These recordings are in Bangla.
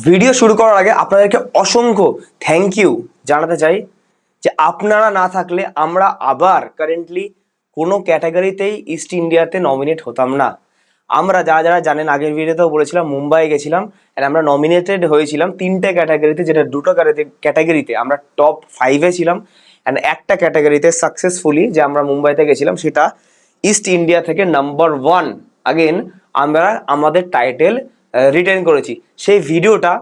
ভিডিও শুরু করার আগে আপনাদেরকে অসংখ্য থ্যাংক ইউ জানাতে চাই যে আপনারা না থাকলে আমরা আবার কারেন্টলি কোনো ক্যাটাগরিতেই ইস্ট ইন্ডিয়াতে নমিনেট হতাম না। আমরা যারা যারা জানেন, আগের ভিডিওতেও বলেছিলাম, মুম্বাই গেছিলাম অ্যান্ড আমরা নমিনেটেড হয়েছিলাম 3টে ক্যাটাগরিতে, যেটা 2টো ক্যাটাগরিতে আমরা টপ 5-এ ছিলাম অ্যান্ড একটা ক্যাটাগরিতে সাকসেসফুলি যে আমরা মুম্বাইতে গেছিলাম সেটা ইস্ট ইন্ডিয়া থেকে নাম্বার 1 আগেন আমরা আমাদের টাইটেল রিটেন করেছি। সেই ভিডিওটা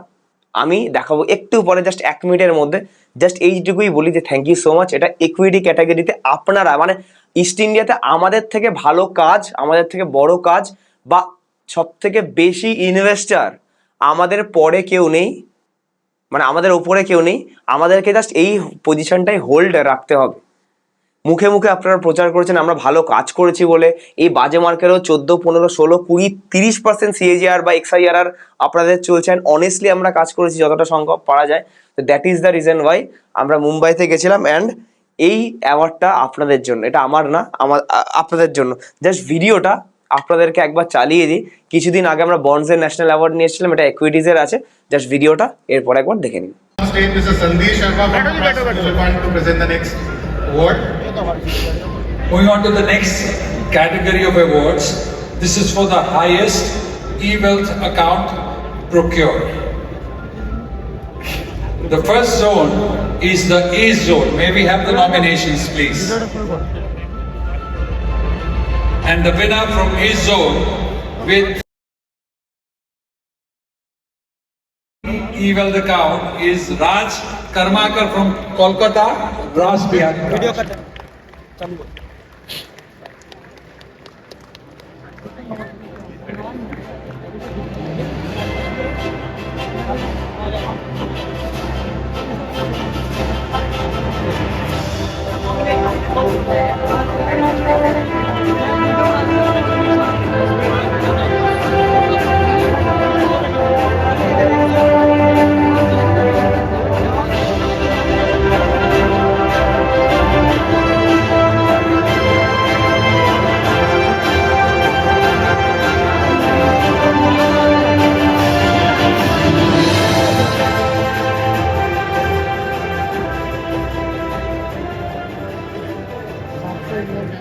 আমি দেখাবো একটু পরে, জাস্ট 1 মিনিটের মধ্যে। জাস্ট এইটুকুই বলি যে থ্যাংক ইউ সো মাচ। এটা ইকুইটি ক্যাটাগরিতে আপনারা মানে ইস্ট ইন্ডিয়াতে আমাদের থেকে ভালো কাজ, আমাদের থেকে বড় কাজ বা সব থেকে বেশি ইনভেস্টার আমাদের পরে কেউ নেই, মানে আমাদের ওপরে কেউ নেই। আমাদেরকে জাস্ট এই পজিশনটাই হোল্ড রাখতে হবে। মুখে মুখে আপনারা প্রচার করেছেন আমরা ভালো কাজ করেছি বলে, এই বাজে মার্কেটও 14, 15, 16, 20, 30% সিএজিআর বা এক্সআইআর আপনাদের চলছে। অনেস্টলি আমরা কাজ করেছি যতটা সম্ভব পারা যায়। তো that is the reason why আমরা মুম্বাইতে গেছিলাম অ্যান্ড এই অ্যাওয়ার্ডটা আপনাদের জন্য, এটা আমার না, আপনাদের জন্য। জাস্ট ভিডিওটা আপনাদেরকে একবার চালিয়ে দিই। কিছুদিন আগে আমরা বন্ডসের ন্যাশনাল অ্যাওয়ার্ড নিয়ে এসেছিলাম, এটা ইকুইটিজের আছে। জাস্ট ভিডিওটা এরপর একবার দেখে নিন। Going on to the next category of awards, this is for the highest e-wealth account procured. The first zone is the A zone. May we have the nominations, please? And the winner from A zone with e-wealth account is Raj Karmakar from Kolkata. Raj Bihar.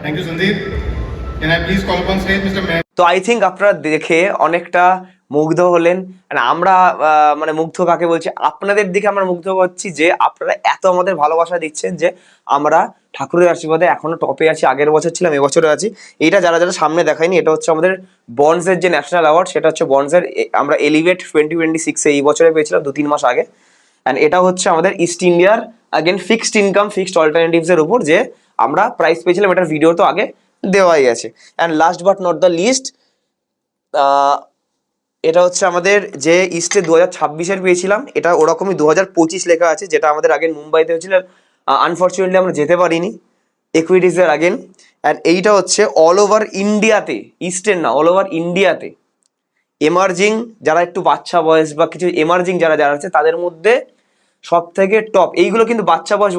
Thank you, Sandeep. Can I please call upon stage Mr. Mayor? তো আই থিঙ্ক আপনারা দেখে অনেকটা মুগ্ধ হলেন। আমরা মানে মুগ্ধ কাকে বলছি, আপনাদের দিকে আমরা মুগ্ধ হচ্ছি যে আপনারা এত আমাদের ভালোবাসা দিচ্ছেন যে আমরা ঠাকুরের আশীর্বাদে এখনো টপে আছি। আগের বছর ছিলাম, এবছরও আছি। এইটা যারা যারা সামনে দেখায়নি, এটা হচ্ছে আমাদের বন্ডসের যে ন্যাশনাল অ্যাওয়ার্ড, সেটা হচ্ছে বন্ডসের আমরা এলিভেট 2026-এ এই বছরে পেয়েছিলাম 2-3 মাস আগে। অ্যান্ড এটা হচ্ছে আমাদের ইস্ট ইন্ডিয়ার আগেন ফিক্সড ইনকাম ফিক্সড অল্টারনেটিভসের উপর যে আমরা প্রাইস পেয়েছিলাম। এটার ভিডিও তো আগে দেওয়াই আছে। And last but not the least, এটা হচ্ছে আমাদের যে ইস্টে 2026-এর পেয়েছিলাম, এটা ওরকমই 2025 লেখা আছে, যেটা আমাদের আগের মুম্বাইতে হয়েছিল। আনফর্চুনেটলি আমরা যেতে পারিনি ইকুইটিজের আগেন। অ্যান্ড এইটা হচ্ছে অল ওভার ইন্ডিয়াতে, ইস্টের না, অল ওভার ইন্ডিয়াতে এমার্জিং যারা একটু বাচ্চা বয়স বা কিছু এমার্জিং যারা যারা আছে তাদের মধ্যে সব থেকে টপ। এইগুলো কিন্তু বাচ্চা বয়স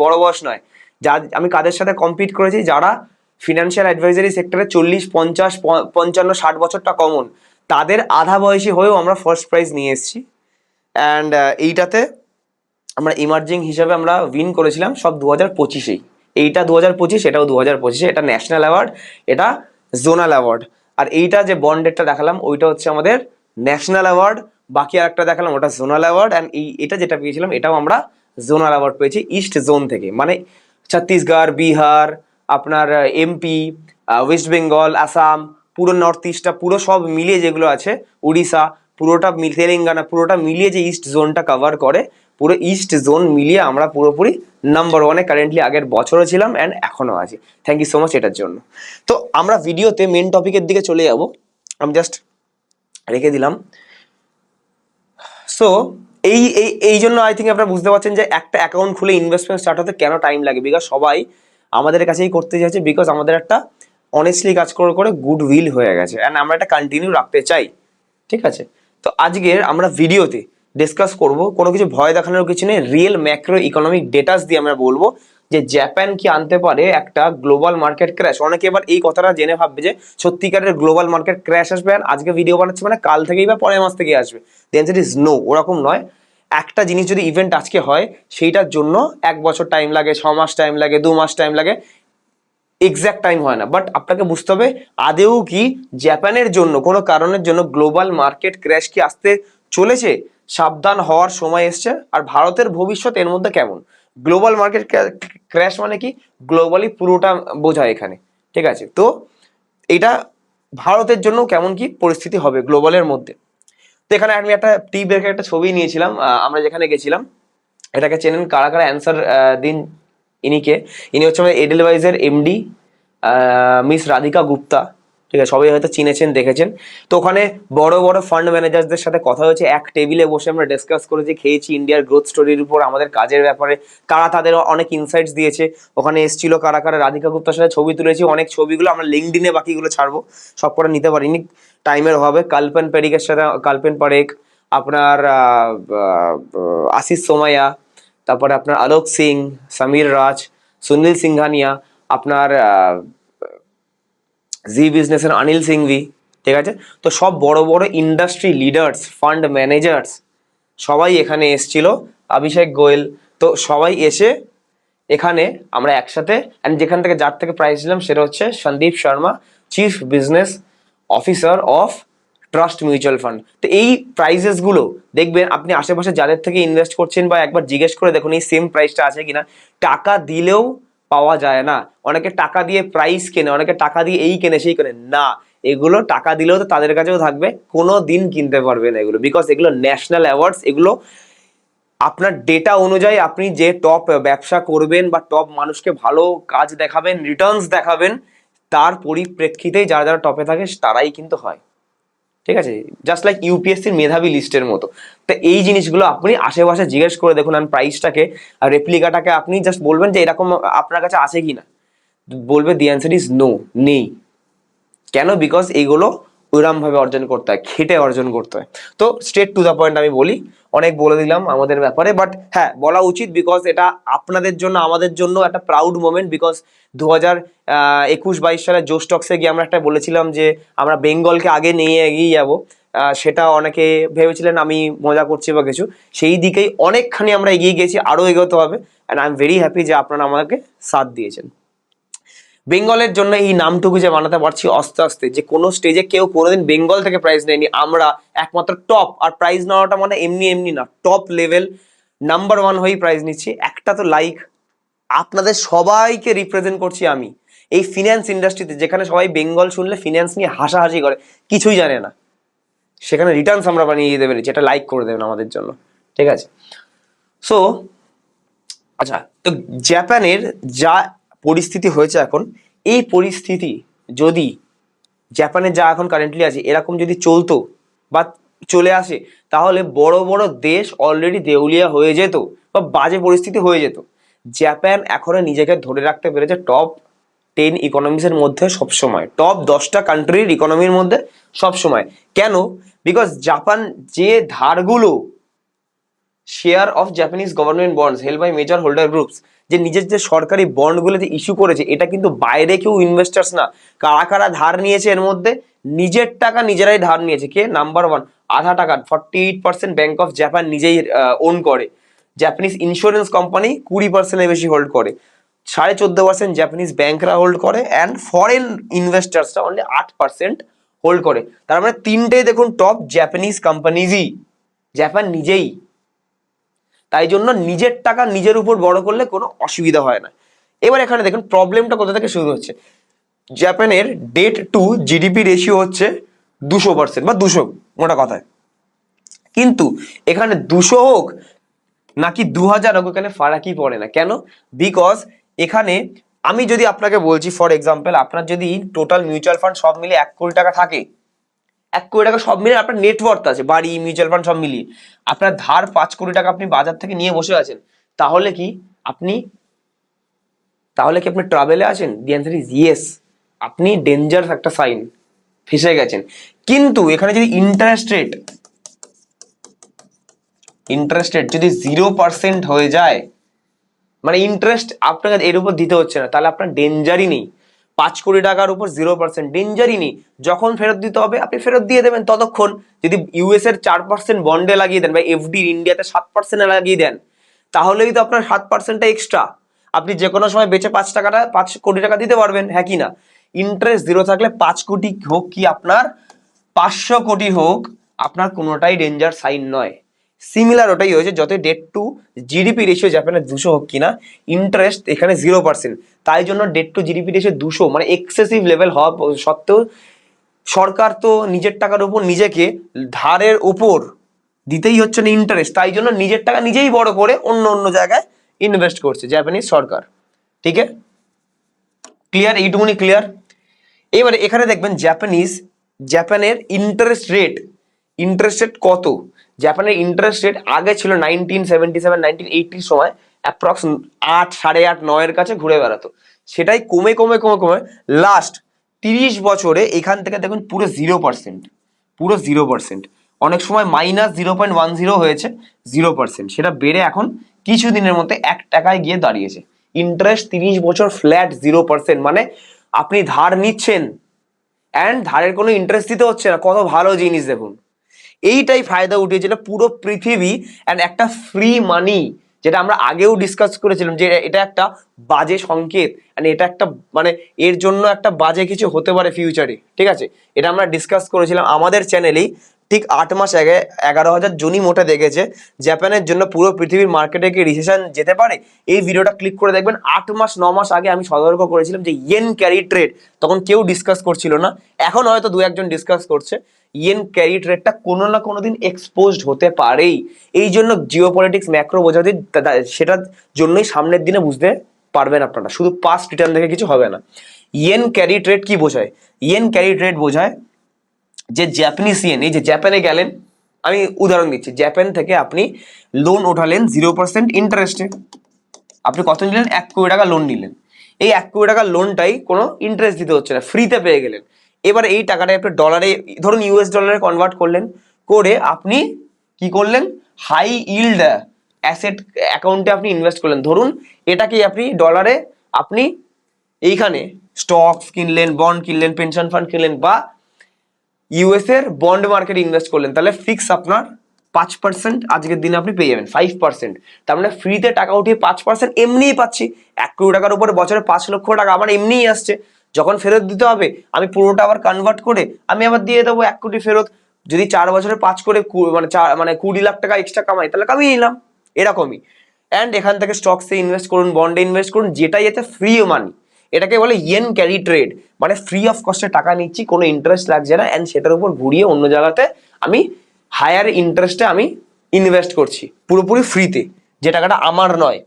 বড় বয়স নয়। যা আমি কাদের সাথে কম্পিট করেছি, যারা ফিনান্সিয়াল অ্যাডভাইজারি সেক্টরে 40, 50, 55, 60 বছরটা কমন, তাদের আধা বয়সী হয়েও আমরা ফার্স্ট প্রাইজ নিয়ে এসেছি। অ্যান্ড এইটাতে আমরা ইমার্জিং হিসাবে আমরা উইন করেছিলাম সব 2025-এই। এইটা 2025, এটাও 2025-এ। এটা ন্যাশনাল অ্যাওয়ার্ড, এটা জোনাল অ্যাওয়ার্ড। আর এইটা যে বন্ডেরটা দেখালাম ওইটা হচ্ছে আমাদের ন্যাশনাল অ্যাওয়ার্ড, বাকি আর একটা দেখালাম ওটা জোনাল অ্যাওয়ার্ড। অ্যান্ড এটা যেটা পেয়েছিলাম এটাও আমরা জোনাল অ্যাওয়ার্ড পেয়েছি ইস্ট জোন থেকে, মানে ছত্তিশগড়, বিহার, আপনার এমপি, ওয়েস্ট বেঙ্গল, আসাম, পুরো নর্থ ইস্টটা পুরো সব মিলিয়ে যেগুলো আছে, উড়িষ্যা পুরোটা, তেলেঙ্গানা পুরোটা মিলিয়ে যে ইস্ট জোনটা কভার করে, পুরো ইস্ট জোন মিলিয়ে আমরা পুরোপুরি নাম্বার 1-এ কারেন্টলি আগের বছরও ছিলাম অ্যান্ড এখনও আছি। থ্যাংক ইউ সো মাচ এটার জন্য। তো আমরা ভিডিওতে মেন টপিকের দিকে চলে যাব, আমি জাস্ট রেখে দিলাম। সো এই এই এই জন্য আই থিঙ্ক আপনারা বুঝতে পারছেন যে একটা অ্যাকাউন্ট খুলে ইনভেস্টমেন্ট স্টার্ট হতে কেন টাইম লাগে। বিকজ সবাই আমাদের কাছেই করতে চাইছে, বিকজ আমাদের একটা অনেস্টলি কাজ করে করে গুড উইল হয়ে গেছে অ্যান্ড আমরা এটা কন্টিনিউ রাখতে চাই। ঠিক আছে, তো আজকের আমরা ভিডিওতে ডিসকাস করব, কোনো কিছু ভয় দেখানোর কিছু নেই, রিয়েল ম্যাক্রো ইকোনমিক ডেটাস দিয়ে আমরা বলবো যে জাপান কি আনতে পারে একটা গ্লোবাল মার্কেট ক্র্যাশ। অনেকে এবার এই কথাটা জেনে ভাববে যে সত্যিকারের গ্লোবাল মার্কেট ক্র্যাশ আসবে আর আজকে ভিডিও বানাচ্ছে মানে কাল থেকেই বা পরের মাস থেকেই আসবে। দ্য অ্যানসার ইজ নো, ওরকম নয়। একটা জিনিস যদি ইভেন্ট আজকে হয় সেইটার জন্য 1 বছর টাইম লাগে, 6 মাস টাইম লাগে, 2 মাস টাইম লাগে, এক্স্যাক্ট টাইম হয় না। বাট আপনাকে বুঝতে হবে আদেও কি জাপানের জন্য কোনো কারণের জন্য গ্লোবাল মার্কেট ক্র্যাশ কি আসতে চলেছে। সাবধান হওয়ার সময় এসছে। আর ভারতের ভবিষ্যৎ এর মধ্যে কেমন, গ্লোবাল মার্কেট ক্র্যাশ মানে কি গ্লোবালি পুরোটা বোঝায় এখানে, ঠিক আছে। তো এটা ভারতের জন্য কেমন কি পরিস্থিতি হবে গ্লোবালের মধ্যে। তো এখানে আমি একটা টি ব্রেকের একটা ছবি নিয়েছিলাম, আমরা যেখানে গেছিলাম। এটাকে চেনেন কারা কারা, অ্যান্সার দিন। ইনি হচ্ছে আমাদের এডেলওয়াইজের এমডি মিস রাধিকা গুপ্তা, ঠিক আছে, সবাই হয়তো চিনেছেন দেখেছেন। তো ওখানে বড় বড় ফান্ড ম্যানেজারদের সাথে কথা হয়েছে, এক টেবিলে বসে আমরা ডিসকাস করেছি, খেয়েছি ইন্ডিয়ার গ্রোথ স্টোরির উপর, আমাদের কাজের ব্যাপারে, তারা তাদের অনেক ইনসাইটস দিয়েছে। ওখানে এসেছিল কারা কারা, রাধিকা গুপ্তার সাথে ছবি তুলেছি, অনেক ছবিগুলো আমরা লিঙ্কডিনে বাকিগুলো ছাড়বো, সব করে নিতে পারিনি টাইমের অভাবে। কাল্পন পেরিকের সাথে, কাল্পন পারেখ, আপনার আশিস সোমাইয়া, তারপরে আপনার আলোক সিং, সমীর রাজ, সুনীল সিংঘানিয়া, আপনার জি বিজনেসের অনিল সিংভি, ঠিক আছে। তো সব বড় বড় ইন্ডাস্ট্রি লিডার্স, ফান্ড ম্যানেজার্স সবাই এখানে এসছিল, অভিষেক গোয়েল। তো সবাই এসে এখানে আমরা একসাথে, অ্যান্ড যেখান থেকে যার থেকে প্রাইজ নিলাম সেটা হচ্ছে Sandeep Sharma, chief business officer of trust mutual fund. তো এই প্রাইজেস গুলো দেখবেন আপনি আশেপাশে যাদের থেকে ইনভেস্ট করছেন বা একবার জিজ্ঞেস করে দেখুন এই সেম প্রাইসটা আছে কিনা। টাকা দিলেও পাওয়া যায় না। অনেকে টাকা দিয়ে প্রাইস কেনে, অনেকে টাকা দিয়ে এই কেনে সেই কেনে না, এগুলো টাকা দিলেও তো তাদের কাছেও থাকবে, কোনো দিন কিনতে পারবে না এগুলো, বিকজ এগুলো ন্যাশনাল অ্যাওয়ার্ডস। এগুলো আপনার ডেটা অনুযায়ী আপনি যে টপ ব্যবসা করবেন বা টপ মানুষকে ভালো কাজ দেখাবেন, রিটার্নস দেখাবেন, তার পরিপ্রেক্ষিতেই যারা যারা টপে থাকে তারাই কিন্তু হয়, ঠিক আছে। জাস্ট লাইক ইউপিএসসির মেধাবী লিস্টের মতো। তো এই জিনিসগুলো আপনি আশেপাশে জিজ্ঞেস করে দেখুন, আর প্রাইসটাকে আর রেপ্লিকাটাকে আপনি জাস্ট বলবেন যে এরকম আপনার কাছে আছে কি না, বলবে দি অ্যান্সার ইজ নো, নেই। কেন? বিকজ এইগুলো ওইরকম ভাবে অর্জন করতে হয়, খেটে অর্জন করতে হয়। তো স্ট্রেট টু দ্য পয়েন্ট আমি বলি, অনেক বলে দিলাম আমাদের ব্যাপারে, বাট হ্যাঁ বলা উচিত, বিকজ এটা আপনাদের জন্য আমাদের জন্য একটা প্রাউড মোমেন্ট। বিকজ 2021-22 সালে জোশ টক্সে গিয়ে আমরা একটা বলেছিলাম যে আমরা বেঙ্গলকে আগে নিয়ে এগিয়ে যাবো। সেটা অনেকে ভেবেছিলেন আমি মজা করছি বা কিছু, সেই দিকেই অনেকখানি আমরা এগিয়ে গেছি, আরও এগোতে হবে। And I am very happy যে আপনারা আমাদেরকে সাথ দিয়েছেন। বেঙ্গলের জন্য এই নামটুকু যে বানাতে পারছি আস্তে আস্তে, যে কোনো স্টেজে কেউ কোনোদিন বেঙ্গল থেকে প্রাইজ নেয়নি, আমরা একমাত্র টপ। আর প্রাইজ নেওয়াটা মানে এমনি এমনি না, টপ লেভেল নাম্বার 1 হয়েই প্রাইজ নিচ্ছি। একটা তো লাইক, আপনাদের সবাইকে রিপ্রেজেন্ট করছি আমি এই ফিন্যান্স ইন্ডাস্ট্রিতে, যেখানে সবাই বেঙ্গল শুনলে ফিন্যান্স নিয়ে হাসাহাসি করে, কিছুই জানে না, সেখানে রিটার্নস আমরা বানিয়ে দিতে পেরেছি। এটা লাইক করে দেবেন আমাদের জন্য, ঠিক আছে। সো আচ্ছা, তো জাপানের যা পরিস্থিতি হয়েছে এখন, এই পরিস্থিতি যদি জাপানের যা এখন কারেন্টলি আছে এরকম যদি চলতো বা চলে আসে, তাহলে বড় বড় দেশ অলরেডি দেউলিয়া হয়ে যেত বা বাজে পরিস্থিতি হয়ে যেত। জাপান এখনো নিজেকে ধরে রাখতে পেরেছে টপ 10 ইকোনমিক্সের মধ্যে সবসময়, টপ 10টা কান্ট্রির ইকোনমির মধ্যে সবসময়। কেন? বিকজ জাপান যে ধারগুলো, share of Japanese government bonds held by major holder groups, যে নিজের যে সরকারি বন্ডগুলো যে ইস্যু করেছে, এটা কিন্তু বাইরে কেউ ইনভেস্টার্স না। কারা কারা ধার নিয়েছে এর মধ্যে? নিজের টাকা নিজেরাই ধার নিয়েছে। কে? নাম্বার 1, আধা টাকা 48% ব্যাংক অফ জাপান নিজেই ওন করে। জাপানিজ ইন্স্যুরেন্স কোম্পানি 20% এর বেশি হোল্ড করে। 14.5% জাপানিজ ব্যাংকরা হোল্ড করে, অ্যান্ড ফরেন ইনভেস্টার্সরা অনলি 8% হোল্ড করে। তার মানে তিনটেই দেখুন টপ জাপানিজ কোম্পানিজই, জাপান নিজেই। তাই জন্য নিজের টাকা নিজের উপর বড় করলে কোনো অসুবিধা হয় না। এবার এখানে দেখুন প্রবলেমটা কোথা থেকে শুরু হচ্ছে। জাপানের ডেট টু জিডিপি রেশিও হচ্ছে 200% বা 200 মোটা কথায়। কিন্তু এখানে 200 হোক নাকি 2000 হোক, এখানে ফারাকই পড়ে না। কেন? বিকজ এখানে আমি যদি আপনাকে বলছি, ফর এক্সাম্পল, আপনার যদি টোটাল মিউচুয়াল ফান্ড সব মিলিয়ে 1 কোটি টাকা থাকে, 1 কোটি টাকা সব মিলিয়ে আপনার নেটওয়ার্থ আছে, বাড়ি মিউচুয়াল ফান্ড সব মিলিয়ে, আপনার ধার 5 কোটি টাকা আপনি বাজার থেকে নিয়ে বসে আছেন, তাহলে কি আপনি ট্রাভেলে আছেন? দি অ্যান্সার ইজ ইয়েস। আপনি ডেঞ্জারাস একটা সাইন, ফেসে গেছেন। কিন্তু এখানে যদি ইন্টারেস্ট রেট যদি 0% হয়ে যায়, মানে ইন্টারেস্ট আপনাকে এর উপর দিতে হচ্ছে না, তাহলে আপনার ডেঞ্জারই নেই। 5 কোটি টাকার উপর 0% ডেঞ্জারই নেই। যখন ফেরত দিতে হবে আপনি ফেরত দিয়ে দেবেন। ততক্ষণ যদি ইউএস এর 4% বন্ডে লাগিয়ে দেন বা এফডি ইন্ডিয়াতে 7% লাগিয়ে দেন, তাহলেই তো আপনার 7%টা এক্সট্রা। আপনি যে কোনো সময় বেচে 5 কোটি টাকা দিতে পারবেন, হ্যাঁ কি না? ইন্টারেস্ট জিরো থাকলে 5 কোটি হোক কি আপনার 500 কোটি হোক, আপনার কোনোটাই ডেঞ্জার সাইন নয়। সিমিলার ওটাই হয়েছে, যত ডেট টু জিডিপি রেশিও জাপানের 200 হোক কিনা, ইন্টারেস্ট এখানে 0%। তাই জন্য ডেট টু জিডিপি রেশিও 200 মানে এক্সেসিভ লেভেল হওয়া সত্ত্বেও সরকার তো নিজের টাকার উপর নিজেকে ধারের উপর দিতেই হচ্ছে না ইন্টারেস্ট, তাই জন্য নিজের টাকা নিজেই বড় করে অন্য অন্য জায়গায় ইনভেস্ট করছে জাপানিজ সরকার। ঠিক আছে, ক্লিয়ার? এইটুকুনি ক্লিয়ার। এবারে এখানে দেখবেন জাপানের ইন্টারেস্ট রেট কত। জাপানের ইন্টারেস্ট রেট আগে ছিল 1977 1980 সময় অ্যাপ্রক্স 8 8.5 9 কাছে ঘুরে বেড়াতো। সেটাই কমে কমে কমে কমে লাস্ট 30 বছরে এখান থেকে দেখুন পুরো 0%, পুরো 0%। অনেক সময় -0.10 হয়েছে 0%, সেটা বেড়ে এখন কিছুদিনের মধ্যে 1 টাকায় গিয়ে দাঁড়িয়েছে। ইন্টারেস্ট 30 বছর ফ্ল্যাট 0%, মানে আপনি ধার নিচ্ছেন অ্যান্ড ধারের কোনো ইন্টারেস্ট দিতে হচ্ছে না। কত ভালো জিনিস দেখুন। এইটাই ফায়দা উঠিয়েছিল পুরো পৃথিবী অ্যান্ড একটা ফ্রি মানি, যেটা আমরা আগেও ডিসকাস করেছিলাম যে এটা একটা বাজে সংকেত অ্যান্ড এটা একটা মানে এর জন্য একটা বাজে কিছু হতে পারে ফিউচারে। ঠিক আছে, এটা আমরা ডিসকাস করেছিলাম আমাদের চ্যানেলেই। ঠিক 8 মাস আগে 11,000 জনই মোটে দেখেছে জাপানের জন্য পুরো পৃথিবীর মার্কেটে কি রিসেশন যেতে পারে। এই ভিডিওটা ক্লিক করে দেখবেন 8 মাস 9 মাস আগে আমি সতর্ক করেছিলাম যে ইয়েন ক্যারি ট্রেড, তখন কেউ ডিসকাস করছিল না, এখন হয়তো 2-1 জন ডিসকাস করছে। ইয়েন ক্যারি ট্রেডটা কোনো না কোনো দিন এক্সপোজড হতে পারেই। এই জন্য জিওপলিটিক্স ম্যাক্রো বোঝাতে সেটার জন্যই সামনের দিনে বুঝতে পারবেন আপনারা, শুধু পাস্ট রিটার্ন দেখে কিছু হবে না। ইয়েন ক্যারি ট্রেড কি বোঝায়? ইয়েন ক্যারি ট্রেড বোঝায় যে জাপানিজ ইয়েন, এই যে জাপানে গেলেন, আমি উদাহরণ দিচ্ছি, জাপান থেকে আপনি লোন ওঠালেন 0% ইন্টারেস্টে। আপনি কত নিলেন? 1 কোটি টাকা লোন নিলেন। এই 1 কোটি টাকার লোনটাই কোনো ইন্টারেস্ট দিতে হচ্ছে না, ফ্রিতে পেয়ে গেলেন। এবার এই টাকাটা আপনি ডলারে, ধরুন ইউএস ডলারে কনভার্ট করলেন, করে আপনি কি করলেন? হাই ইল্ড অ্যাসেট অ্যাকাউন্টে আপনি ইনভেস্ট করলেন। ধরুন এটাকে আপনি ডলারে আপনি এইখানে স্টকস কিনলেন, বন্ড কিনলেন, পেনশন ফান্ড কিনলেন বা ইউএস এর বন্ড মার্কেটে ইনভেস্ট করলেন, তাহলে ফিক্স আপনার 5% আজকের দিনে আপনি পেয়ে যাবেন 5%। তার মানে ফ্রিতে টাকা উঠিয়ে 5% এমনিই পাচ্ছি। 1 কোটি টাকার উপরে বছরে 5 লক্ষ টাকা আমার এমনিই আসছে। যখন ফেরত দিতে হবে আমি পুরোটা আবার কনভার্ট করে আমি আবার দিয়ে দেবো 1 কোটি ফেরত। যদি 4 বছরে 5 করে মানে 20 লাখ টাকা এক্সট্রা কামাই, তাহলে কামিয়ে নিলাম। এরকমই। অ্যান্ড এখান থেকে স্টকসে ইনভেস্ট করুন, বন্ডে ইনভেস্ট করুন, যেটাই এতে ফ্রি মানি। এটাকে বলে ইয়েন ক্যারি ট্রেড, মানে ফ্রি অফ কস্টে টাকা নিচ্ছি, কোনো ইন্টারেস্ট লাগছে না, অ্যান্ড সেটার উপর ঘুরিয়ে অন্য জায়গাতে আমি হায়ার ইন্টারেস্টে আমি ইনভেস্ট করছি পুরোপুরি ফ্রিতে, যে টাকাটা আমার নয়।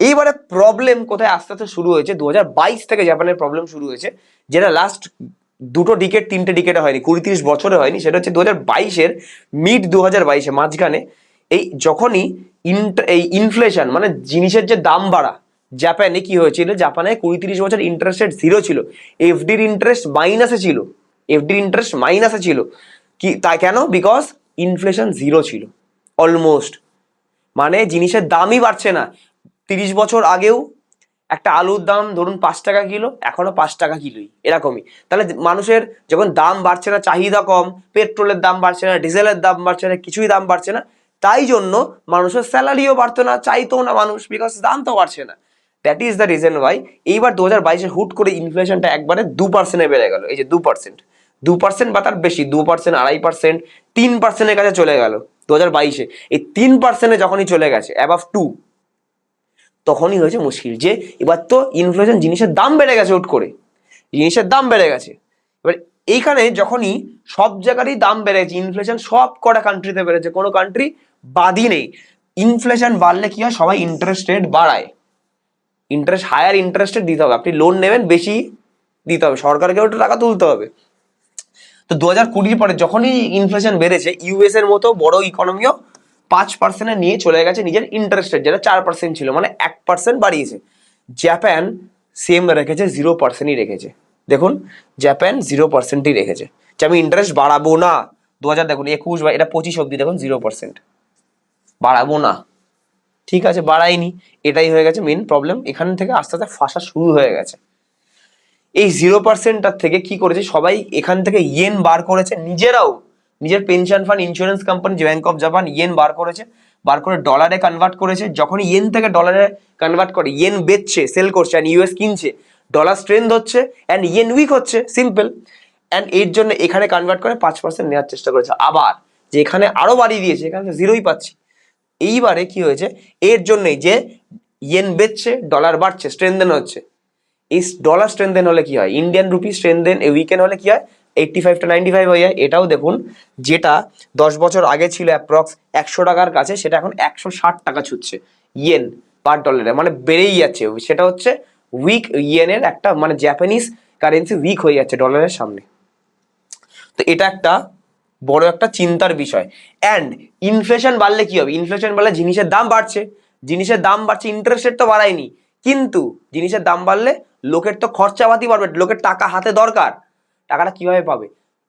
এইবারে প্রবলেম কোথায় আস্তে আস্তে শুরু হয়েছে? 2022 থেকে জাপানের প্রবলেম শুরু হয়েছে, যেটা লাস্ট 3টে ডিকেটে হয়নি, 20-30 বছরে হয়নি। সেটা হচ্ছে 2022-এর মিড 2022-এ মাঝখানে এই যখনই এই ইনফ্লেশন মানে জিনিসের যে দাম বাড়া, জাপানে কি হয়েছিল? জাপানে 20-30 বছর ইন্টারেস্ট রেট 0 ছিল, এফডির ইন্টারেস্ট মাইনাসে ছিল। কি তাই কেন? বিকজ ইনফ্লেশন 0 ছিল অলমোস্ট, মানে জিনিসের দামই বাড়ছে না। 30 বছর আগেও একটা আলুর দাম ধরুন 5 টাকা কিলো, এখনো 5 টাকা কিলোই, এরকমই। তাহলে মানুষের যখন দাম বাড়ছে না, চাহিদা কম, পেট্রোলের দাম বাড়ছে না, ডিজেলের দাম বাড়ছে না, কিছুই দাম বাড়ছে না, তাই জন্য মানুষের স্যালারিও বাড়তো না, চাইতো না মানুষ, বিকজ দাম তো বাড়ছে না। That is the reason why এইবার 2022-এ হুট করে ইনফ্লেশনটা একবারে 2%-এ বেড়ে গেল। এই যে 2% বা তার বেশি, 2%, 2.5%, 3%-এর কাছে চলে গেল 2022-এ। এই 3%-এ যখনই চলে গেছে অ্যাবাভ 2, তখনই হয়েছে মুশকিল যে এবার তো ইনফ্লেশন, জিনিসের দাম বেড়ে গেছে, হুট করে জিনিসের দাম বেড়ে গেছে। এবার এইখানে যখনই সব জায়গারই দাম বেড়েছে, ইনফ্লেশন সব কটা কান্ট্রিতে বেড়েছে, কোনো কান্ট্রি বাদই নেই। ইনফ্লেশন বাড়লে কি হয়? সবাই ইন্টারেস্ট রেট বাড়ায়, ইন্টারেস্ট হায়ার ইন্টারেস্টে দিতে হবে। আপনি লোন নেবেন, বেশি দিতে হবে, সরকারকেও একটু টাকা তুলতে হবে। তো 2020 পরে যখনই ইনফ্লেশন বেড়েছে, ইউএস এর মতো বড় ইকোনমিও 5%-এ নিয়ে চলে গেছে নিজের ইন্টারেস্ট রেট, যেটা 4% ছিল, মানে 1% বাড়িয়েছে। জাপান সেম রেখেছে, 0%-ই রেখেছে। দেখুন জাপান 0%-ই রেখেছে, যে আমি ইন্টারেস্ট বাড়াবো না। 2000 দেখুন 21 বা এটা 25 অব্দি দেখুন 0% বাড়াবো না। ঠিক আছে, বাড়ায়নি, এটাই হয়ে গেছে মেন প্রবলেম। এখান থেকে আস্তে আস্তে ফাঁসা শুরু হয়ে গেছে। এই 0%টার থেকে কি করেছে সবাই, এখান থেকে ইয়েন বার করেছে, নিজেরাও নিজের pension fund, insurance company, bank of Japan yen বার করেছে, বার করে ডলারে কনভার্ট করেছে। যখন ইয়েন থেকে ডলারে কনভার্ট করে, ইয়েন বেচছে, সেল করছে, অ্যান্ড ইউএস কিনছে, ডলার স্ট্রেংথ হচ্ছে অ্যান্ড ইয়েন উইক হচ্ছে, সিম্পল। অ্যান্ড এর জন্য এখানে কনভার্ট করে 5% নেওয়ার চেষ্টা করেছে, আবার যে এখানে আরো বাড়িয়ে দিয়েছে, এখানে জিরোই পাচ্ছি। এইবারে কি হয়েছে, এর জন্যই যে ইয়েন বেচছে, ডলার বাড়ছে, স্ট্রেংথেন হচ্ছে। এই ডলার স্ট্রেংথেন হলে কি হয়, ইন্ডিয়ান রুপি স্ট্রেংথেন উইকেন হলে কি হয়, 85 to 95 হয়ে যায়। এটাও দেখুন, যেটা 10 বছর আগে ছিল অ্যাপ্রক্স 100 টাকার কাছে, সেটা এখন 160 টাকা ছুটছে ইয়েন পার ডলারে, মানে বেড়েই যাচ্ছে। সেটা হচ্ছে উইক ইয়েনের একটা, মানে জাপানিজ কারেন্সি উইক হয়ে যাচ্ছে ডলারের সামনে। তো এটা একটা বড় একটা চিন্তার বিষয়। অ্যান্ড ইনফ্লেশন বাড়লে কি হবে, ইনফ্লেশন বাড়লে জিনিসের দাম বাড়ছে, জিনিসের দাম বাড়ছে, ইন্টারেস্ট রেট তো বাড়ায়নি, কিন্তু জিনিসের দাম বাড়লে লোকের তো খরচাপাতি বাড়বে, লোকের টাকা হাতে দরকার, টাকাটা কিভাবে পাবে,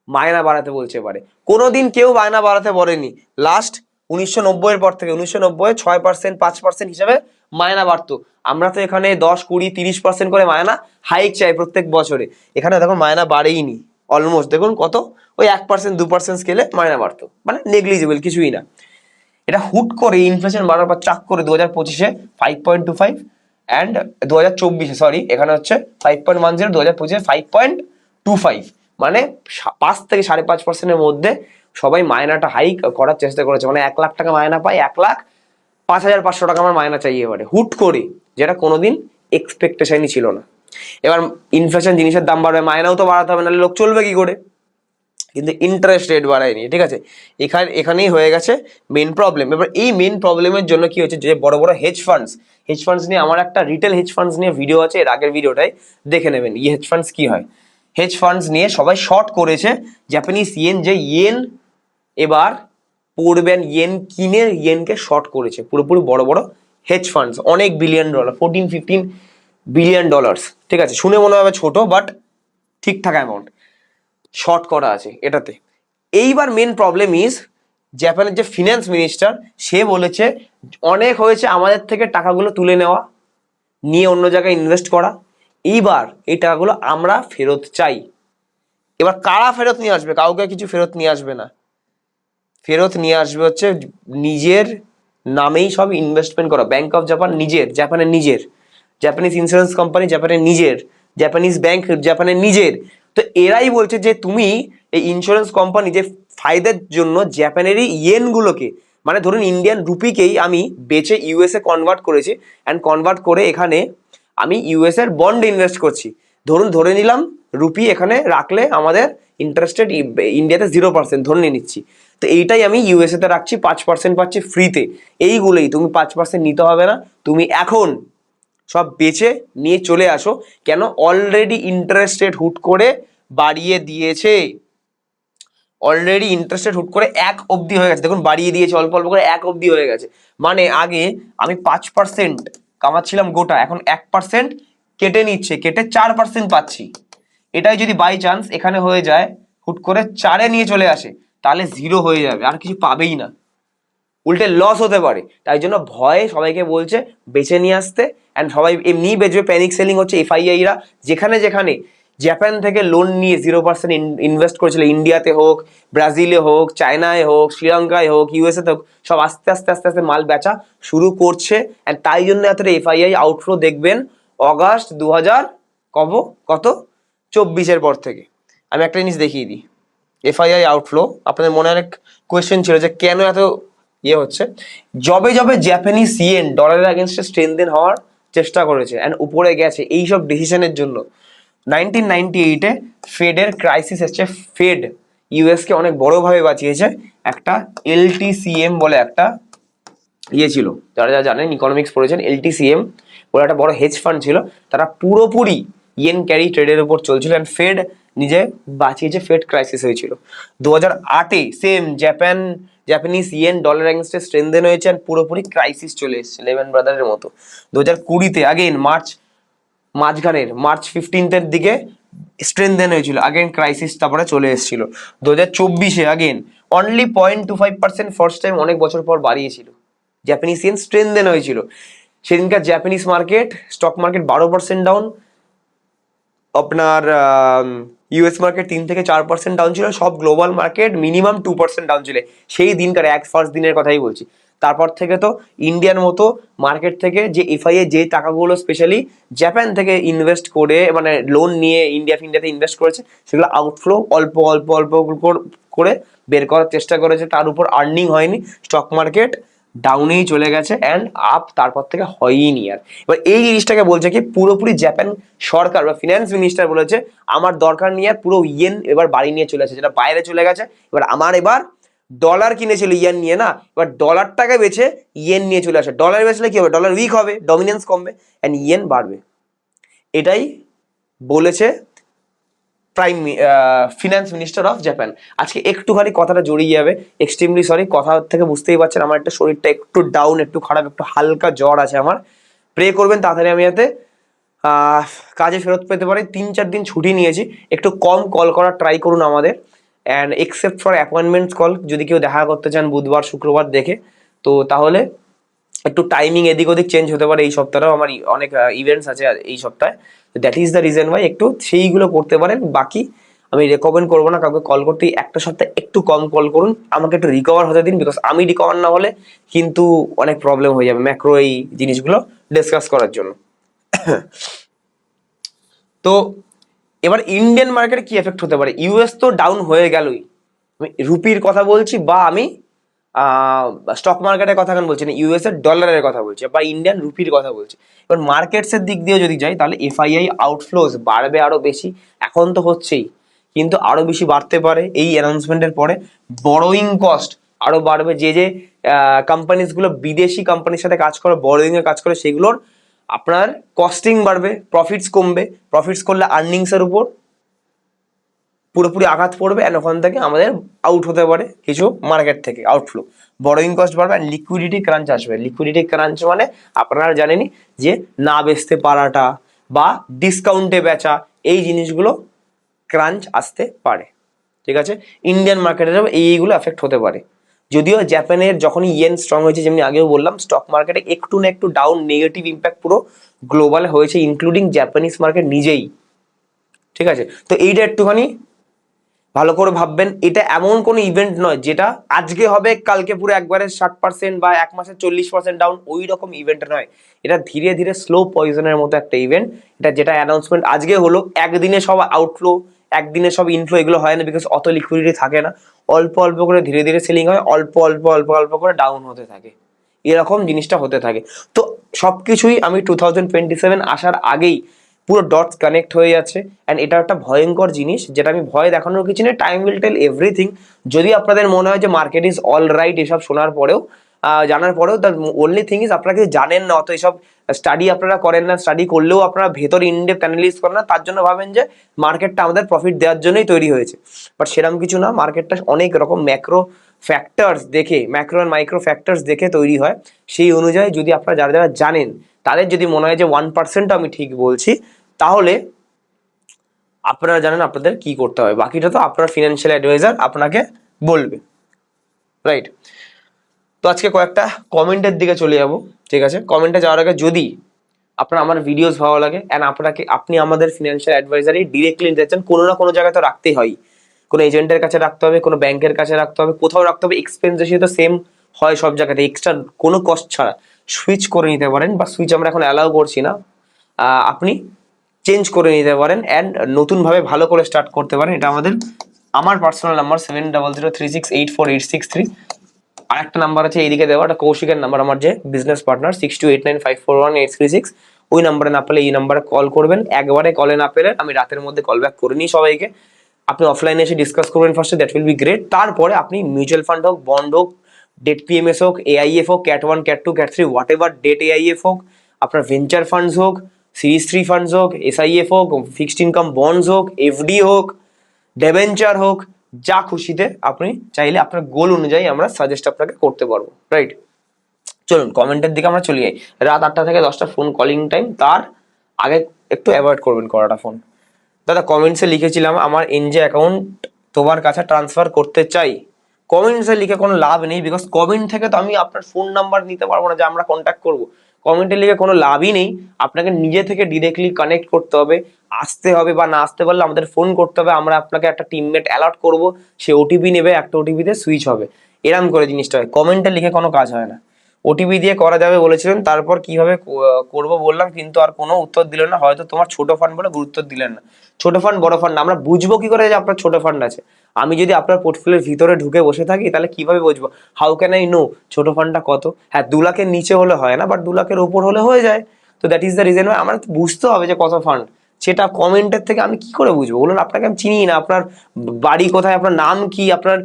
মায়না বাড়াতে বলছে এবারে। কোনোদিন কেউ মায়না বাড়াতে বলেনি, লাস্ট 1990-এর পর থেকে, 1990-এ 6%, 5% হিসাবে মায়না বাড়তো। আমরা তো এখানে 10, 20, 30% করে মায়না হাইক চাই প্রত্যেক বছরে, এখানে দেখুন মায়না বাড়েইনি, অলমোস্ট দেখুন কত, ওই 1%, 2% স্কেলে মায়না বাড়তো, মানে নেগলিজেবল, কিছুই না। এটা হুট করে ইনফ্লেশন বাড়ার পর চাক করে 2025-এ 5.25, অ্যান্ড 2024-এ সরি এখানে হচ্ছে 5.10, 2025-এ 5.25, মানে 5 থেকে 5.5%-এর মধ্যে সবাই মায়নাটা হাইক করার চেষ্টা করেছে। মানে 1 লাখ টাকা মায়না পায়, 1,05,500 টাকা আমার মায়না চাই এবারে হুট করে, যেটা কোনোদিন এক্সপেকটেশনই ছিল না। এবার ইনফ্লেশন, জিনিসের দাম বাড়বে, মায়নাও তো বাড়াতে হবে, নাহলে লোক চলবে কি করে। কিন্তু ইন্টারেস্ট রেট বাড়ায়নি, ঠিক আছে, এখানেই হয়ে গেছে মেন প্রবলেম। এবার এই মেন প্রবলেমের জন্য কি হচ্ছে, যে বড় বড় হেজ ফান্ডস নিয়ে আমার একটা রিটেল হেজ ফান্ডস নিয়ে ভিডিও আছে, এর আগের ভিডিওটাই দেখে নেবেন এই হেজ ফান্ডস কি হয়। হেজ ফান্ডস নিয়ে সবাই শর্ট করেছে জাপানিজ ইয়েন, যে ইয়েন এবার পড়বেন, ইয়েন কিনে ইয়েনকে শর্ট করেছে পুরোপুরি বড় বড় হেজ ফান্ডস, অনেক বিলিয়ন ডলার, 14-15 বিলিয়ন ডলার্স, ঠিক আছে, শুনে মনে হবে ছোট, বাট ঠিকঠাক অ্যামাউন্ট শর্ট করা আছে এটাতে। এইবার মেন প্রবলেম ইজ, জাপানের যে ফিনান্স মিনিস্টার, সে বলেছে অনেক হয়েছে, আমাদের থেকে টাকাগুলো তুলে নেওয়া, নিয়ে অন্য জায়গায় ইনভেস্ট করা, এইবার এই টাকাগুলো আমরা ফেরত চাই। এবার কারা ফেরত নিয়ে আসবে, কাউকে কিছু ফেরত নিয়ে আসবে না, ফেরত নিয়ে আসবে হচ্ছে নিজের নামেই সব ইনভেস্টমেন্ট করা, ব্যাংক অফ জাপান নিজের, জাপানের নিজের, জাপানিজ ইন্স্যুরেন্স কোম্পানি জাপানের নিজের, জাপানিজ ব্যাংক জাপানের নিজের। তো এরাই বলছে যে তুমি এই ইন্স্যুরেন্স কোম্পানি যে ফায়দার জন্য জাপানেরই ইয়েনগুলোকে, মানে ধরুন ইন্ডিয়ান রুপিকেই আমি বেচে ইউএসএ কনভার্ট করেছি, অ্যান্ড কনভার্ট করে এখানে আমি ইউএস এর বন্ডে ইনভেস্ট করছি। ধরে নিলাম রুপি এখানে রাখলে আমাদের ইন্টারেস্ট রেট ইন্ডিয়াতে 0% ধরে নিচ্ছি, তো এইটাই আমি ইউএসএ তে রাখছি, 5% পাচ্ছি ফ্রিতে। এইগুলোই, তুমি 5% নিতে হবে না, তুমি এখন সব বেচে নিয়ে চলে আসো। কেন, অলরেডি ইন্টারেস্ট রেট হুট করে বাড়িয়ে দিয়েছে, অলরেডি ইন্টারেস্ট রেট হুট করে 1 অবধি হয়ে গেছে, দেখুন বাড়িয়ে দিয়েছে অল্প অল্প করে, 1 অবধি হয়ে গেছে। মানে আগে আমি 5% কামাচ্ছিলাম গোটা, এখন 1% কেটে নিচ্ছে, কেটে 4% পাচ্ছি। এটাই যদি বাই চান্স এখানে হয়ে যায়, হুট করে 4-এ নিয়ে চলে আসে, তাহলে 0 হয়ে যাবে, আর কিছু পাবেই না, উল্টে লস হতে পারে। তাই জন্য ভয়ে সবাইকে বলছে বেছে নিয়ে আসতে, অ্যান্ড সবাই এমনি বেচবে, প্যানিক সেলিং হচ্ছে। এফআইআইরা যেখানে যেখানে জাপান থেকে লোন নিয়ে 0% ইনভেস্ট করেছিল, ইন্ডিয়াতে হোক, ব্রাজিলে হোক, চায়নায় হোক, শ্রীলঙ্কায় হোক, ইউএসএতে হোক, সব আস্তে আস্তে আস্তে আস্তে মাল বেচা শুরু করছে। অ্যান্ড তাই জন্য এতটা এফআইআই আউটফ্লো দেখবেন অগাস্ট 2024-এর পর থেকে। আমি একটা জিনিস দেখিয়ে দিই, এফআইআই আউটফ্লো, আপনাদের মনে অনেক কোয়েশ্চেন ছিল যে কেন এত হচ্ছে। যবে জাপানিজ ইয়েন ডলারের এগেনস্টে স্ট্রেনথেন হওয়ার চেষ্টা করেছে অ্যান্ড উপরে গেছে এইসব ডিসিশনের জন্য, 1998-এ ফেডের ক্রাইসিস এসছে। ফেড ইউএসকে অনেক বড়ভাবে বাঁচিয়েছে। একটা এলটিসিএম বলে একটা ছিল, যারা জানেন ইকোনমিক্স পড়েছেন, এলটিসিএম বলে একটা বড় হেজ ফান্ড ছিল, তারা পুরোপুরি ইয়েন ক্যারি ট্রেডের উপর চলছিল, অ্যান্ড ফেড নিজে বাঁচিয়েছে। ফেড ক্রাইসিস হয়েছিল 2008-এ, সেম জাপানিজ ইয়েন ডলার এগেনস্টে স্ট্রেনথেন হয়েছে, অ্যান্ড পুরোপুরি ক্রাইসিস চলে এসেছে লেমন ব্রাদারের মতো। 2020-তে আগেন মাঝখানের মার্চ 15-এর দিকে স্ট্রেনথেন হয়েছিল, আগেন ক্রাইসিস তারপরে চলে এসেছিল। 2024-এ আগেন অনলি 0.25% ফার্স্ট টাইম অনেক বছর পর বাড়িয়েছিল জাপানিজ ইয়েন স্ট্রেনদেন হয়েছিল। সেদিনকার Japanese market, stock market 12% down, আপনার ইউএস মার্কেট 3 থেকে 4% ডাউন ছিল, সব গ্লোবাল মার্কেট মিনিমাম 2% ডাউন ছিল সেই দিনকার ফার্স্ট দিনের কথাই বলছি। তারপর থেকে তো ইন্ডিয়ার মতো মার্কেট থেকে যে এফআইএ যে টাকাগুলো স্পেশালি জাপান থেকে ইনভেস্ট করে মানে লোন নিয়ে ইন্ডিয়াতে ইনভেস্ট করেছে, সেগুলো আউটফ্লো অল্প অল্প অল্প করে বের করার চেষ্টা করেছে, তার উপর আর্নিং হয়নি, স্টক মার্কেট ডাউনেই চলে গেছে অ্যান্ড আপ তারপর থেকে হয়নি আর। এবার এই জিনিসটাকে বলছে কি পুরোপুরি জাপান সরকার বা ফিনান্স মিনিস্টার বলেছে আমার দরকার নিয়ে পুরো ইয়েন এবার বাড়ি নিয়ে চলে আসে, যেটা বাইরে চলে গেছে। এবার আমার এবার ডলার কিনেছিল ইয়েন নিয়ে না, এবার ডলারটাকে বেছে ইয়েন নিয়ে চলে আসে। ডলার বেচলে কি হবে, ডলার উইক হবে, ডমিনেন্স কমবে অ্যান্ড ইয়েন বাড়বে। এটাই বলেছে ফিনান্স মিনিস্টার অফ জাপান। আজকে একটুখানি কথাটা জড়িয়ে যাবে, এক্সট্রিমলি সরি, কথা থেকে বুঝতেই পারছেন আমার একটা শরীরটা একটু ডাউন, একটু খারাপ, একটু হালকা জ্বর আছে আমার। প্রে করবেন তাড়াতাড়ি আমি যাতে কাজে ফেরত পেতে পারি। 3-4 দিন ছুটি নিয়েছি, একটু কম কল করার ট্রাই করুন আমাদের, and except for appointments call, যদি কেউ দেখা করতে চান বুধবার শুক্রবার দেখে, তো তাহলে একটু টাইমিং এদিক ওদিক চেঞ্জ হতে পারে। এই সপ্তাহেও আমার অনেক ইভেন্টস আছে এই সপ্তাহে, that is the reason why একটু সেইগুলো করতে পারেন। বাকি আমি রেকমেন্ড করবো না কাউকে কল করতে, একটা সপ্তাহে একটু কম কল করুন, আমাকে একটু রিকভার হতে দিন, বিকজ আমি রিকভার না হলে কিন্তু অনেক প্রবলেম হয়ে যাবে ম্যাক্রো এই জিনিসগুলো ডিসকাস করার জন্য। তো এবার ইন্ডিয়ান মার্কেটে কি এফেক্ট হতে পারে, ইউএস তো ডাউন হয়ে গেলই, আমি রুপির কথা বলছি বা আমি স্টক মার্কেটের কথা কেন বলছি না, ইউএস এর ডলারের কথা বলছি বা ইন্ডিয়ান রুপির কথা বলছি। এবার মার্কেটসের দিক দিয়ে যদি যাই তাহলে এফআইআই আউটফ্লোজ বাড়বে আরো বেশি, এখন তো হচ্ছেই, কিন্তু আরো বেশি বাড়তে পারে এই অ্যানাউন্সমেন্টের পরে। বড়োয়িং কস্ট আরো বাড়বে, যে যে কোম্পানিজ গুলো বিদেশি কোম্পানির সাথে কাজ করে, বড়োয়িং এর কাজ করে, সেগুলোর আপনার কস্টিং বাড়বে, প্রফিটস কমবে, প্রফিটস করলে আর্নিংস এর উপর পুরোপুরি আঘাত পড়বে, অ্যান্ড ওখান থেকে আমাদের আউট হতে পারে কিছু মার্কেট থেকে আউটফ্লো, বড়োয়িং কস্ট বাড়বে অ্যান্ড লিকুইডিটি ক্রাঞ্চ আসবে। লিকুইডিটি ক্রাঞ্চ মানে আপনারা জানেনই যে না বেচতে পারাটা বা ডিসকাউন্টে বেচা, এই জিনিসগুলো ক্রাঞ্চ আসতে পারে, ঠিক আছে। ইন্ডিয়ান মার্কেটেরও এইগুলো এফেক্ট হতে পারে। যদিও জাপানের যখনই ইয়েন স্ট্রং হয়েছে, যেমনি আগেও বললাম, স্টক মার্কেটে একটু না একটু ডাউন, নেগেটিভ ইম্প্যাক্ট পুরো গ্লোবালে হয়েছে, ইনক্লুডিং জাপানিজ মার্কেট নিজেই, ঠিক আছে। তো এইটা একটুখানি ভালো করে ভাববেন, এটা এমন কোনো ইভেন্ট নয় যেটা আজকে হবে কালকে পুরো একবারে 60% বা এক মাসে 40% ডাউন, ওই রকম ইভেন্ট নয়। এটা ধীরে ধীরে স্লো পয়জনের মতো একটা ইভেন্ট, এটা যেটা অ্যানাউন্সমেন্ট আজকে হলো, একদিনে সব আউটফ্লো একদিনে সব ইনফ্লো এগুলো হয় না, বিকজ অত লিকুইডিটি থাকে না, অল্প অল্প করে ধীরে ধীরে সেলিং হয়, অল্প অল্প অল্প অল্প করে ডাউন হতে থাকে, এরকম জিনিসটা হতে থাকে। তো সবকিছুই আমি 2027 আসার আগেই পুরো ডটস কানেক্ট হয়ে যাচ্ছে, অ্যান্ড এটা একটা ভয়ঙ্কর জিনিস, যেটা আমি ভয় দেখানোর কিছু নেই, টাইম উইল টেল এভরিথিং। যদি আপনাদের মনে হয় যে মার্কেট ইজ অল রাইট এসব শোনার পরেও, জানার পরেও, দ্য ওনলি থিং ইজ আপনারা কিছু জানেন না, অত এসব স্টাডি আপনারা করেন না, স্টাডি করলেও আপনারা ভেতর ইনডেপথ অ্যানালিসিস করেন না, তার জন্য ভাবেন যে মার্কেটটা আমাদের প্রফিট দেওয়ার জন্যই তৈরি হয়েছে, বাট সেরকম কিছু না। মার্কেটটা অনেক রকম ম্যাক্রো ফ্যাক্টরস দেখে, ম্যাক্রো অ্যান্ড মাইক্রো ফ্যাক্টরস দেখে তৈরি হয়, সেই অনুযায়ী যদি আপনারা যারা যারা জানেন, তাদের যদি মনে হয় যে 1% আমি ঠিক বলছি, তাহলে আপনারা জানেন আপনাদের কি করতে হবে, বাকিটা তো আপনার ফিনান্সিয়াল অ্যাডভাইজার আপনাকে বলবে, রাইট। তো আজকে কয়েকটা কমেন্টের দিকে চলে যাব, ঠিক আছে। কমেন্টে যাওয়ার আগে যদি আপনার আমার ভিডিওস ভালো লাগে অ্যান্ড আপনি আমাদের ফিনান্সিয়াল অ্যাডভাইজারই ডিরেক্টলি নিতে চান, কোনো না কোনো জায়গায় তো রাখতেই হয়, কোনো এজেন্টের কাছে রাখতে হবে, কোনো ব্যাংকের কাছে রাখতে হবে, কোথাও রাখতে হবে, এক্সপেন্স রেশিও তো সেম হয় সব জায়গাতে, এক্সট্রা কোনো কস্ট ছাড়া সুইচ করে নিতে পারেন, বা সুইচ আমরা এখন অ্যালাউ করছি না, আপনি চেঞ্জ করে নিতে পারেন অ্যান্ড নতুনভাবে ভালো করে স্টার্ট করতে পারেন। এটা আমার পার্সোনাল নাম্বার 7003684863। আর একটা নাম্বার আছে এইদিকে দেওয়া, একটা কৌশিকের নাম্বার, আমার যে বিজনেস পার্টনার, 6289541836। ওই নাম্বারে না পেলে এই নাম্বারে কল করবেন, একবারে কলে না পেলে আমি রাতের মধ্যে কল ব্যাক করে নিই সবাইকে। আপনি অফলাইনে এসে ডিসকাস করবেন ফার্স্টে, দ্যাট উইল বি গ্রেট। তারপরে আপনি মিউচুয়াল ফান্ড হোক, বন্ড হোক, ডেট পিএমএস হোক, এআইএফ হোক, cat 1 cat 2 cat 3 whatever, debt AIF হোক, আপনার ভেঞ্চার ফান্ডস হোক, সিরিজ 3 ফান্ডস হোক, এসআইএফ হোক, ফিক্সড ইনকাম বন্ডস হোক, এফডি হোক, ডেবেঞ্চার হোক, যা খুশিতে আপনি চাইলে আপনার গোল অনুযায়ী আমরা সাজেস্ট আপনাকে করতে পারবো, রাইট। চলুন কমেন্টের দিকে আমরা চলে যাই। রাত 8টা থেকে 10টা ফোন কলিং টাইম, তার আগে একটু অ্যাভয়েড করবেন করাটা ফোন। দাদা কমেন্টসে লিখেছিলাম আমার এনজে অ্যাকাউন্ট তোমার কাছে ট্রান্সফার করতে চাই, কমেন্টসে লিখে কোনো লাভ নেই, বিকজ কমেন্ট থেকে তো আমি আপনার ফোন নাম্বার নিতে পারবো না যে আমরা কন্ট্যাক্ট করবো। কমেন্টে লিখে কোনো লাভই নেই। আপনাকে নিজে থেকে ডিরেক্টলি কানেক্ট করতে হবে, আসতে হবে, বা না আসতে পারলে আমাদের ফোন করতে হবে, আমরা আপনাকে একটা টিমমেট অ্যালার্ট করবো, সে ওটিপি নেবে, একটা ওটিপিতে সুইচ হবে, এরম করে জিনিসটা হয়। কমেন্টে লিখে কোনো কাজ হয় না। ওটিপি দিয়ে করা যাবে বলেছিলেন, তারপর কিভাবে করবো বললাম, কিন্তু আর কোনো উত্তর দিলেন না। হয়তো তোমার ছোট ফান্ড বলে গুরুত্ব দিলেন না। ছোট ফান্ড বড় ফান্ড আমরা বুঝবো কি করে যে আপনার ছোট ফান্ড আছে? আমি যদি আপনার পোর্টফোলিওর ভিতরে ঢুকে বসে থাকি তাহলে কিভাবে বুঝবো? হাউ ক্যান আই নো ছোট ফান্ডটা কত? হ্যাঁ, 2 লাখের নিচে হলে হয় না, বাট 2 লাখের উপর হলে হয়ে যায়। তো that is the reason why আমার বুঝতে হবে যে কত ফান্ড। সেটা কমেন্টের থেকে আমি কি করে বুঝবো বলুন? আপনাকে আমি চিনি না, আপনার বাড়ি কোথায়, আপনার নাম কি, আপনার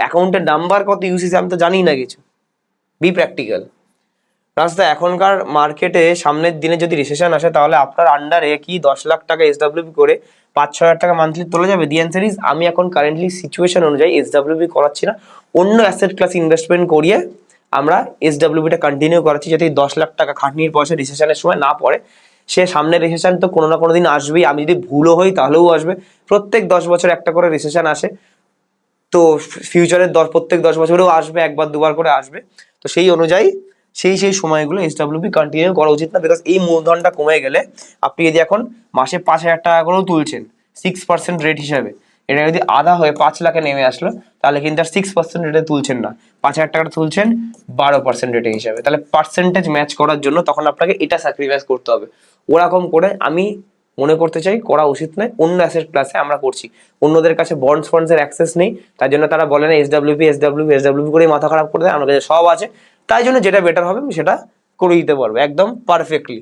অ্যাকাউন্টের নাম্বার কত, ইউসিসি আমি তো জানি না কিছু। B practical. রাস্তা এখনকার মার্কেটে সামনের দিনে যদি রিসেশন আসে তাহলে আপনার আন্ডারে কি 10 লাখ টাকা এসডব্লিউপি করে 5-6 হাজার টাকা মান্থলি তোলা যাবে? দি অ্যান্সার ইজ আমি এখন কারেন্টলি সিচুয়েশন অনুযায়ী এসডব্লিউপি করাচ্ছি না, অন্য অ্যাসেট ক্লাস ইনভেস্টমেন্ট করিয়ে আমরা এসডব্লিউপিটা কন্টিনিউ করাচ্ছি, যাতে 10 লাখ টাকা খাটনির পয়সা রিসেশনের সময় না পড়ে। সে সামনে রিসেশন তো কোনো না কোনো দিন আসবেই, আমি যদি ভুলও হই তাহলেও আসবে। প্রত্যেক 10 বছর একটা করে রিসেশন আসে, তো ফিউচারের প্রত্যেক 10 বছরেও আসবে, একবার দুবার করে আসবে। তো সেই অনুযায়ী সেই সময়গুলো এসডব্লিউপি কন্টিনিউ করা উচিত না, বিকজ এই মূলধনটা কমে গেলে আপনি যদি এখন মাসে 5,000 টাকা করেও তুলছেন 6% রেট হিসাবে, এটা যদি আধা হয়ে 5 লাখে নেমে আসলো তাহলে কিন্তু আর 6% রেটে তুলছেন না, 5,000 টাকাটা তুলছেন 12% রেটে হিসাবে। তাহলে পার্সেন্টেজ ম্যাচ করার জন্য তখন আপনাকে এটা স্যাক্রিফাইস করতে হবে। ওরকম করে আমি মনে করতে চাই করা উচিত নয়। অন্য অ্যাসেট ক্লাসে আমরা করছি, অন্যদের কাছে বন্ডস ফন্ডসের অ্যাক্সেস নেই, তাই জন্য তারা বলে না এসডব্লিউপি করেই মাথা খারাপ করে দেয়। আমার কাছে সব আছে, তাই জন্য যেটা বেটার হবে আমি সেটা করে দিতে পারবো একদম পারফেক্টলি।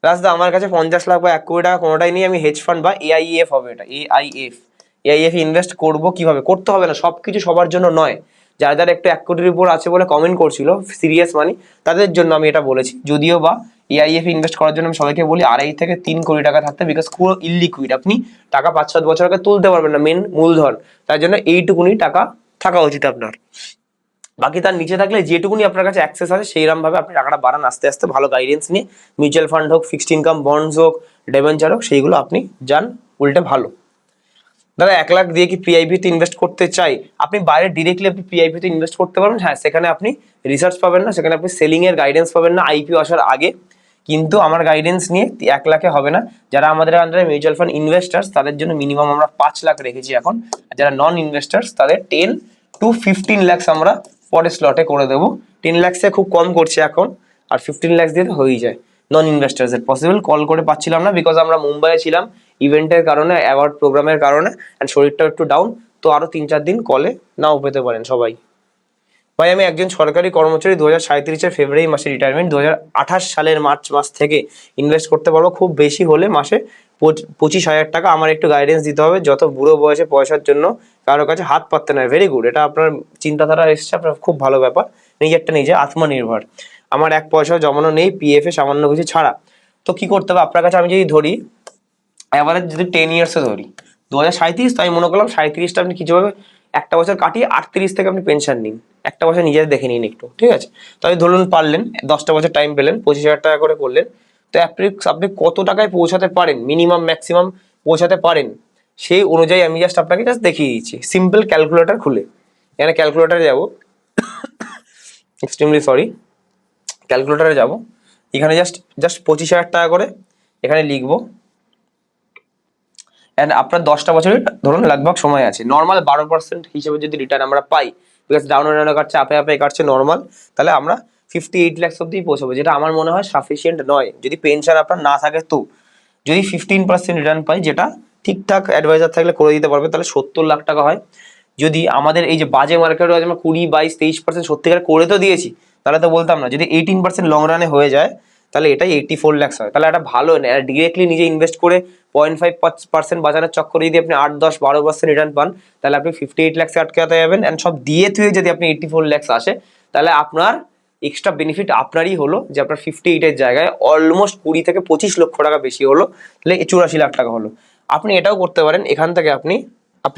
রাস্তা আমার কাছে 50 লাখ বা 1 কোটি টাকা কোনোটাই নেই, আমি হেজ ফান্ড বা এআইএফ হবে, এটা এআইএফ ইনভেস্ট করবো। কিভাবে করতে হবে না, সবকিছু সবার জন্য নয়। যারা যারা একটু 1 কোটির উপর আছে বলে কমেন্ট করছিল সিরিয়াস মানি, তাদের জন্য আমি এটা বলেছি। যদিও বা এআইএফ ইনভেস্ট করার জন্য আমি সবাইকে বলি 2.5 থেকে 3 কোটি টাকা থাকতে, বিকজ পুরো ইলিকুইড, আপনি টাকা 5-7 বছর আগে তুলতে পারবেন না, মেন মূলধন। তাই জন্য এইটুকুনি টাকা থাকা উচিত আপনার। বাকি তার নিচে থাকলে যেটুকুনি আপনার কাছে অ্যাক্সেস আছে সেইরকম ভাবে আপনি টাকাটা বাড়ান আস্তে আস্তে, ভালো গাইডেন্স নিয়ে। মিউচুয়াল ফান্ড হোক, ফিক্সড ইনকাম বন্ডস হোক, ডেবেঞ্চার হোক, সেইগুলো আপনি যান উল্টে ভালো। দাদা 1 লাখ দিয়ে কি পিআইপিতে ইনভেস্ট করতে চাই? আপনি বাইরে ডিরেক্টলি আপনি পিআইপিতে ইনভেস্ট করতে পারবেন, হ্যাঁ, সেখানে আপনি রিসার্চ পাবেন না, সেখানে আপনি সেলিং এর গাইডেন্স পাবেন না আইপিও আসার আগে। কিন্তু আমার গাইডেন্স নিয়ে 1 লাখে হবে না। যারা আমাদের আন্ডারে মিউচুয়াল ফান্ড ইনভেস্টার্স তাদের জন্য মিনিমাম আমরা 5 লাখ রেখেছি এখন, আর যারা নন ইনভেস্টার্স তাদের 10 to 15 lakhs আমরা পরে স্লটে করে দেবো। 10 lakhsে খুব কম করছে এখন, আর 15 lakhs দিয়ে তো হয়েই যায়। নন ইনভেস্টার্সের পসিবল কল করে পাচ্ছিলাম না, বিকজ আমরা মুম্বাইয়ে ছিলাম ইভেন্টের কারণে, অ্যাওয়ার্ড প্রোগ্রামের কারণে, অ্যান্ড শরীরটাও একটু ডাউন, তো আরো 3-4 দিন কলে নাও পেতে পারেন সবাই। ভাই আমি একজন সরকারি কর্মচারী, 2037-এর ফেব্রুয়ারি মাসে রিটায়ারমেন্ট, 2028 সালের মার্চ মাস থেকে ইনভেস্ট করতে পারবো, খুব বেশি হলে মাসে 25,000 টাকা। আমার একটু গাইডেন্স দিতে হবে, যত বুড়ো বয়সে পয়সার জন্য কারো কাছে হাত পাততে নয়। ভেরি গুড, এটা আপনার চিন্তাধারা এসছে, আপনার খুব ভালো ব্যাপার। নিজেরটা নিজে আত্মনির্ভর। আমার 1 পয়সাও জমানো নেই, পিএফ এ সামান্য কিছু ছাড়া। তো কি করতে হবে আপনার কাছে? আমি যদি ধরি অ্যাভারেজ, যদি 10 ইয়ার্সে ধরি 2037, তো আমি মনে করলাম 37টা আপনি কিছুভাবে একটা বছর কাটিয়ে 38 থেকে আপনি পেনশন নিন, একটা বছর নিজের দেখে নিন একটু, ঠিক আছে? তাহলে ধরুন পারলেন 10টা বছর টাইম পেলেন, 25,000 টাকা করে করলেন, তো আপনি কত টাকায় পৌঁছাতে পারেন, মিনিমাম ম্যাক্সিমাম পৌঁছাতে পারেন, সেই অনুযায়ী আমি জাস্ট আপনাকে জাস্ট দেখিয়ে দিচ্ছি। সিম্পল ক্যালকুলেটর খুলে, এখানে ক্যালকুলেটারে যাব, এক্সট্রিমলি সরি, ক্যালকুলেটারে যাব, এখানে জাস্ট 25,000 টাকা করে এখানে লিখবো। অ্যান্ড আপনার 10টা বছরের ধরুন লাগভাগ সময় আছে, নর্মাল 12% হিসেবে যদি রিটার্ন আমরা পাই, বিকজ ডাউন কাটছে, আপে আপে কাটছে নর্মাল, তাহলে আমরা 58 lakhs অব্দি পৌঁছাবো, যেটা আমার মনে হয় সাফিসিয়েন্ট নয় যদি পেনশন আপনার না থাকে। তো যদি 15% রিটার্ন পাই, যেটা ঠিকঠাক অ্যাডভাইজার থাকলে করে দিতে পারবে, তাহলে 70 লাখ টাকা হয়। যদি আমাদের এই যে বাজে মার্কেট আছে, আমরা 20, 22, 23% সত্যিকার করে তো দিয়েছি, তাহলে তো বলতাম না। যদি 18% লং রানে হয়ে যায় তাহলে এটাই 84 lakhs হয়। তাহলে এটা ভালো, ডিরেক্টলি নিজে ইনভেস্ট করে 0.5% বাজারের চক্করে যদি আপনি 8, 10, 12% রিটার্ন পান, তাহলে আপনি 58 lakhs আটকাতে যাবেন। অ্যান্ড সব দিয়ে থুয়ে যদি আপনি 84 lakhs আসে, তাহলে আপনার এক্সট্রা বেনিফিট আপনারই হলো, যে আপনার 58-এর জায়গায় অলমোস্ট 20 থেকে 25 লক্ষ টাকা বেশি হলো, তাহলে 84 লাখ টাকা হলো। আপনি এটাও করতে পারেন, এখান থেকে আপনি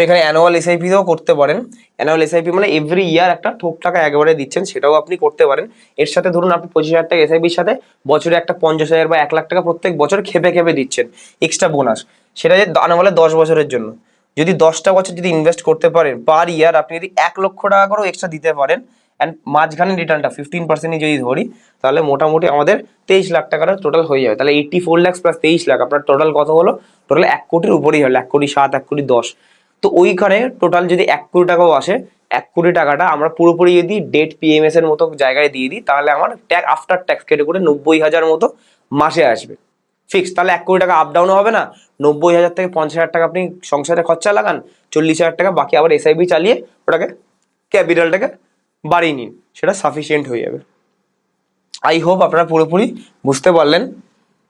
এখানে অ্যানুয়াল এসআইপিও করতে পারেন। অ্যানুয়াল এসআইপি মানে এভরি ইয়ার একটা ঠোক টাকা একবারে দিচ্ছেন, সেটাও আপনি করতে পারেন। এর সাথে ধরুন আপনি 25,000 টাকা এসআইপির সাথে বছরে একটা 50,000 বা 1 লাখ টাকা প্রত্যেক বছর খেপে খেপে দিচ্ছেন এক্সট্রা বোনাস, সেটা যে মানে 10 বছরের জন্য। যদি 10টা বছর যদি ইনভেস্ট করতে পারেন পার ইয়ার, আপনি যদি 1,00,000 টাকা করেও এক্সট্রা দিতে পারেন অ্যান্ড মাঝখানে রিটার্নটা 15% যদি ধরি, তাহলে মোটামুটি আমাদের 23 লাখ টাকাটা টোটাল হয়ে যাবে। তাহলে 84 লাখ প্লাস 23 লাখ আপনার টোটাল কত হলো? টোটাল 1 কোটির উপরেই হলো, 1,07,00,000, 1,10,00,000। তো ওইখানে টোটাল যদি 1 কোটি টাকাও আসে, 1 কোটি টাকাটা আমরা পুরোপুরি যদি ডেট PMS এর মতো জায়গায় দিয়ে দিই, তাহলে আমার আফটার ট্যাক্স কেটে করে 90,000 মতো মাসে আসবে ফিক্স। তাহলে 1 কোটি টাকা আপ ডাউনও হবে না। 90,000 থেকে 50,000 টাকা আপনি সংসারে খরচা লাগান, 40,000 টাকা বাকি আবার SIP চালিয়ে ওটাকে ক্যাপিটালটাকে বাড়িয়ে নিন, সেটা সাফিসিয়েন্ট হয়ে যাবে। আই হোপ আপনারা পুরোপুরি বুঝতে পারলেন।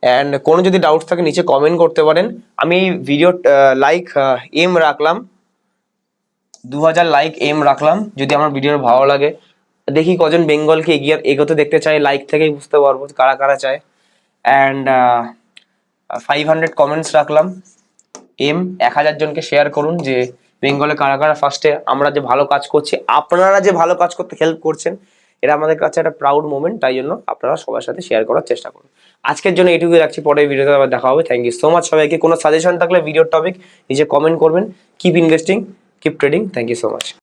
অ্যান্ড কোনো যদি ডাউটস থাকে নিচে কমেন্ট করতে পারেন। আমি এই ভিডিও লাইক এম রাখলাম 2000 লাইক এম রাখলাম। যদি আমার ভিডিও ভালো লাগে, দেখি কজন বেঙ্গলকে এগোতে দেখতে চাই, লাইক থেকেই বুঝতে পারবো কারা কারা চায়। অ্যান্ড 500 কমেন্টস রাখলাম এম। 1000 জনকে শেয়ার করুন যে বেঙ্গলে কারা কারা ফার্স্টে আমরা যে ভালো কাজ করছি, আপনারা যে ভালো কাজ করতে হেল্প করছেন, এটা আমাদের কাছে একটা প্রাউড মোমেন্ট। তাই জন্য আপনারা সবার সাথে শেয়ার করার চেষ্টা করুন। আজকের জন্য এটুকুই রাখছি, পরের ভিডিওতে আবার দেখা হবে। থ্যাংক ইউ সো মাচ সবাইকে। কোনো সাজেশন থাকলে ভিডিওর টপিক নিচে কমেন্ট করবেন। Keep investing, keep trading. Thank you so much.